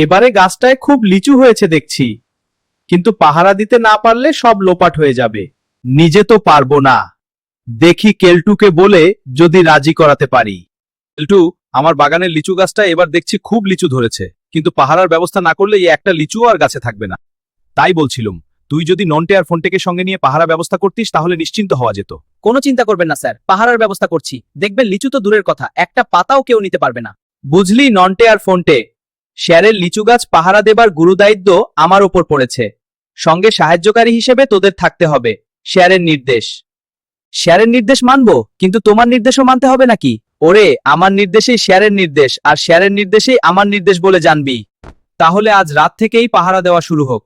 এবারে গাছটায় খুব লিচু হয়েছে দেখছি, কিন্তু পাহারা দিতে না পারলে সব লোপাট হয়ে যাবে। নিজে তো পারবো না, দেখি কেলটুকে বলে যদি রাজি করাতে পারি। কেলটু, আমার বাগানের লিচু গাছটা এবার দেখছি খুব লিচু ধরেছে, কিন্তু পাহারার ব্যবস্থা না করলে এই একটা লিচুও আর গাছে থাকবে না। তাই বলছিলাম, তুই যদি নন্টে আর ফোনটেকে সঙ্গে নিয়ে পাহারা ব্যবস্থা করতিস তাহলে নিশ্চিন্ত হওয়া যেত। কোনো চিন্তা করবেন না স্যার, পাহারার ব্যবস্থা করছি। দেখবেন লিচু তো দূরের কথা, একটা পাতাও কেউ নিতে পারবে না। বুঝলি নন্টে আর ফোনটে, শেয়ারের লিচু গাছ পাহারা দেবার গুরুদায়িত্ব আমার উপর পড়েছে। সঙ্গে সাহায্যকারী হিসেবে তোদের থাকতে হবে। শেয়ারের নির্দেশ। শেয়ারের নির্দেশ মানবো, কিন্তু তোমার নির্দেশও মানতে হবে নাকি? ওরে, আমার নির্দেশেই শেয়ারের নির্দেশ, আর শেয়ারের নির্দেশেই আমার নির্দেশ বলে জানবি। তাহলে আজ রাত থেকেই পাহারা দেওয়া শুরু হোক।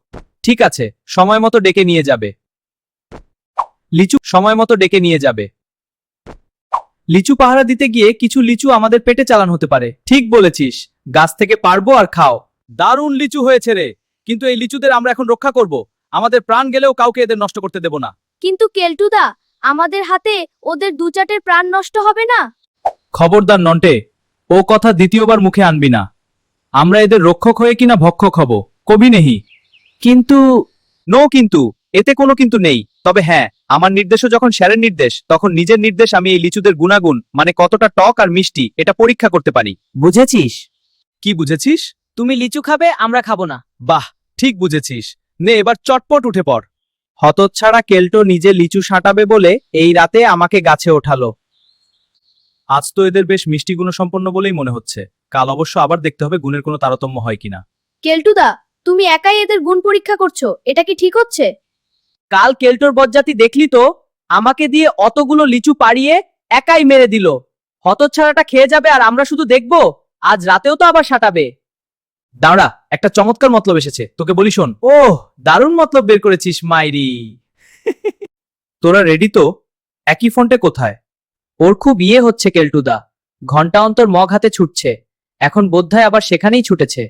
ঠিক আছে, সময় মতো ডেকে নিয়ে যাবে। লিচু সময় মতো ডেকে নিয়ে যাবে। লিচু পাহারা দিতে গিয়ে কিছু লিচু আমাদের পেটে চালান হতে পারে। ঠিক বলেছিস, গাছ থেকে পারবো আর খাও। দারুণ লিচু হয়েছে রে, কিন্তু এই লিচুদের আমরা এখন রক্ষা করব। আমাদের প্রাণ গেলেও কাউকে এদের নষ্ট করতে দেব না। কিন্তু কেলটুদা, আমাদের হাতে ওদের দু চাটের প্রাণ নষ্ট হবে না? খবরদার নন্টে, ও কথা দ্বিতীয়বার মুখে আনবি না। আমরা এদের রক্ষক হয়ে কিনা ভক্ষক হব, কবি নেহি। কিন্তু কিন্তু এতে কোনো কিন্তু নেই। তবে হ্যাঁ, আমার নির্দেশও যখন স্যারের নির্দেশ, তখন নিজের নির্দেশ আমি এই লিচুদের গুণাগুণ, মানে কতটা টক আর মিষ্টি, এটা পরীক্ষা করতে পারি। বুঝেছিস? কি বুঝেছিস? তুমি লিচু খাবে, আমরা খাবো না। বাহ, ঠিক বুঝেছিস। নে এবার চটপট উঠে পড়। হতচ্ছাড়া কেল্টো নিজে লিচু সাঁটাবে বলে এই রাতে আমাকে গাছে ওঠালো। আজ তো এদের বেশ মিষ্টি গুণসম্পন্ন বলেই মনে হচ্ছে। কাল অবশ্য আবার দেখতে হবে গুণের কোনো তারতম্য হয় কিনা। কেলটুদা, তুমি একাই এদের গুণ পরীক্ষা করছো, এটা কি ঠিক হচ্ছে? কাল কেল্টোর বজ্জাতি দেখলি তো, আমাকে দিয়ে অতগুলো লিচু পাড়িয়ে একাই মেরে দিল। হতচ্ছাড়াটা খেয়ে যাবে আর আমরা শুধু দেখবো। আজ রাতেও তো আবার সাঁটাবে। দাঁড়া, একটা চমৎকার মতলব এসেছে, তোকে বলি শোন। ওহ, দারুণ মতলব বের করেছিস মাইরি। তোরা রেডি তো? একই ফন্টে কোথায়? ওর খুব ইয়ে হচ্ছে কেলটুদা, ঘন্টা অন্তর মগ হাতে ছুটছে। এখন বোধহয় আবার সেখানেই ছুটেছে।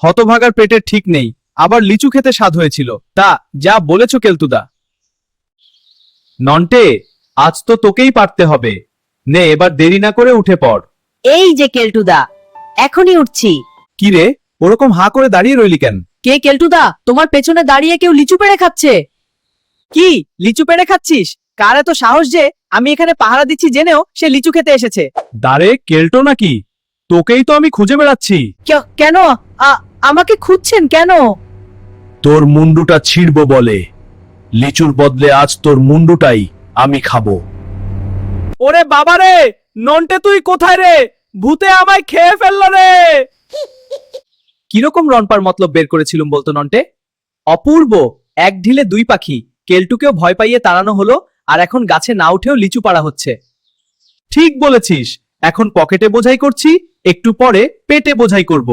হতভাগার পেটের ঠিক নেই, আবার লিচু খেতে স্বাদ হয়েছিল। তা যা বলেছ কেলতুদা। নন্টে, আজ তো তোকেই পারতে হবে। নে এবার দেরি না করে উঠে পড়। এই যে কেলটুদা, এখনই উঠছি। কি রে, ওরকম হাঁ করে দাঁড়িয়ে রইলি কেন? কে কেলটুদা, তোমার পেছনে দাঁড়িয়ে কেউ লিচু পেড়ে খাচ্ছে। কি লিচু পেড়ে খাচ্ছিস? কার এত সাহস যে আমি এখানে পাহারা দিচ্ছি জেনেও সে লিচু খেতে এসেছে? দাঁড়ে কেলটো নাকি? তোকেই তো আমি খুঁজে বেড়াচ্ছি। কেন আমাকে খুঁজছেন কেন? তোর মুন্ডুটা ছিড়বো বলে। লিচুর বদলে আজ তোর মুন্ডুটাই আমি খাবো। ওরে বাবারে, নন্টে তুই কোথায় রে? ভূতে আমায় খেয়ে ফেললো রে। কিরকম রনপার মতলব বের করেছিলুম বলতো নন্টে? অপূর্ব, এক ঢিলে দুই পাখি। কেলটুকেও ভয় পাইয়ে তাড়ানো হলো, আর এখন গাছে না উঠেও লিচু পাড়া হচ্ছে। ঠিক বলেছিস, এখন পকেটে বোঝাই করছি, একটু পরে পেটে বোঝাই করব।